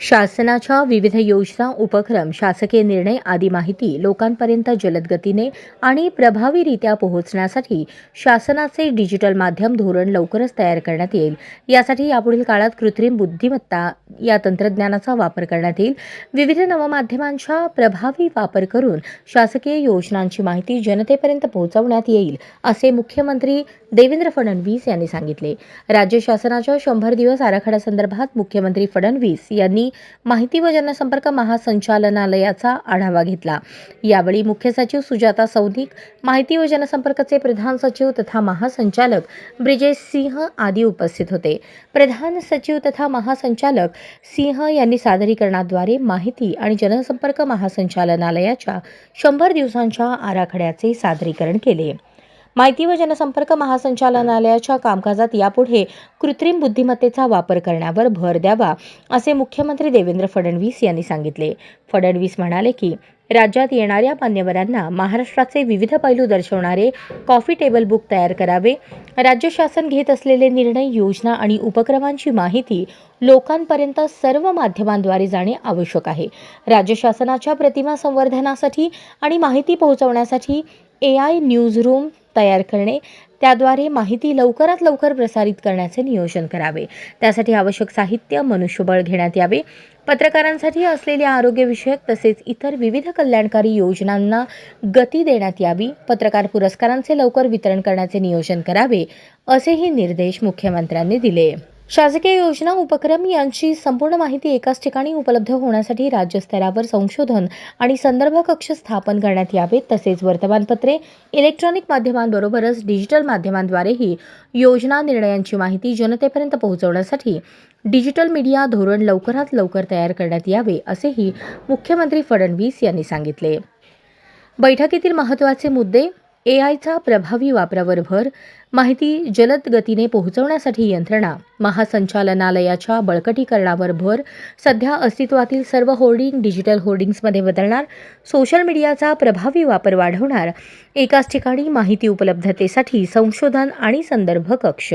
शासनाच्या विविध योजना, उपक्रम, शासकीय निर्णय आदी माहिती लोकांपर्यंत जलद गतीने आणि प्रभावीरित्या पोहोचण्यासाठी शासनाचे डिजिटल माध्यम धोरण लवकरच तयार करण्यात येईल. यासाठी यापुढील काळात कृत्रिम बुद्धिमत्ता या तंत्रज्ञानाचा वापर करण्यात येईल. विविध नवमाध्यमांचा प्रभावी वापर करून शासकीय योजनांची माहिती जनतेपर्यंत पोहोचवण्यात येईल, असे मुख्यमंत्री देवेंद्र फडणवीस यांनी सांगितले. राज्य शासनाच्या 100 दिवस आराखड्यासंदर्भात मुख्यमंत्री फडणवीस यांनी माहिती व जनसंपर्क महासंचालनालयाचा आढावा घेतला. यावेळी मुख्य सचिव सुजाता सौनिक, माहिती व जनसंपर्कचे प्रधान सचिव तथा महासंचालक ब्रिजेश सिंह आदी उपस्थित होते. प्रधान सचिव तथा महासंचालक सिंह यांनी सादरीकरणाद्वारे माहिती आणि जनसंपर्क महासंचालनालयाच्या 100 दिवसांच्या आराखड्याचे सादरीकरण केले. माहिती व जनसंपर्क महासंचालनालयाच्या कामकाजात यापुढे कृत्रिम बुद्धिमत्तेचा वापर करण्यावर भर द्यावा, असे मुख्यमंत्री देवेंद्र फडणवीस यांनी सांगितले. फडणवीस म्हणाले की राज्यात येणाऱ्या मान्यवरांना महाराष्ट्राचे विविध पैलू दर्शवणारे कॉफी टेबल बुक तयार करावे. राज्य शासन घेत असलेले निर्णय, योजना आणि उपक्रमांची माहिती लोकांपर्यंत सर्व माध्यमांद्वारे जाणे आवश्यक आहे. राज्य शासनाच्या प्रतिमा संवर्धनासाठी आणि माहिती पोहोचवण्यासाठी AI न्यूजरूम तयार करणे, त्याद्वारे माहिती लवकरात लवकर प्रसारित करण्याचे नियोजन करावे. त्यासाठी आवश्यक साहित्य, मनुष्यबळ घेण्यात यावे. पत्रकारांसाठी असलेल्या आरोग्यविषयक तसेच इतर विविध कल्याणकारी योजनांना गती देण्यात यावी. पत्रकार पुरस्कारांचे लवकर वितरण करण्याचे नियोजन करावे, असेही निर्देश मुख्यमंत्र्यांनी दिले. शासकीय योजना, उपक्रम यांची संपूर्ण माहिती एकाच ठिकाणी उपलब्ध होण्यासाठी राज्यस्तरावर संशोधन आणि संदर्भ कक्ष स्थापन करण्यात यावेत. तसेच वर्तमानपत्रे, इलेक्ट्रॉनिक माध्यमांबरोबरच डिजिटल माध्यमांद्वारेही योजना, निर्णयांची माहिती जनतेपर्यंत पोहोचवण्यासाठी डिजिटल मीडिया धोरण लवकरात लवकर तयार करण्यात यावे, असेही मुख्यमंत्री फडणवीस यांनी सांगितले. बैठकीतील महत्त्वाचे मुद्दे: AIचा प्रभावी वापरावर भर, माहिती जलद गतीने पोहोचवण्यासाठी यंत्रणा, महासंचालनालयाच्या बळकटीकरणावर भर, सध्या अस्तित्वातील सर्व होर्डिंग डिजिटल होर्डिंग्समध्ये बदलणार, सोशल मीडियाचा प्रभावी वापर वाढवणार, एकाच ठिकाणी माहिती उपलब्धतेसाठी संशोधन आणि संदर्भ कक्ष.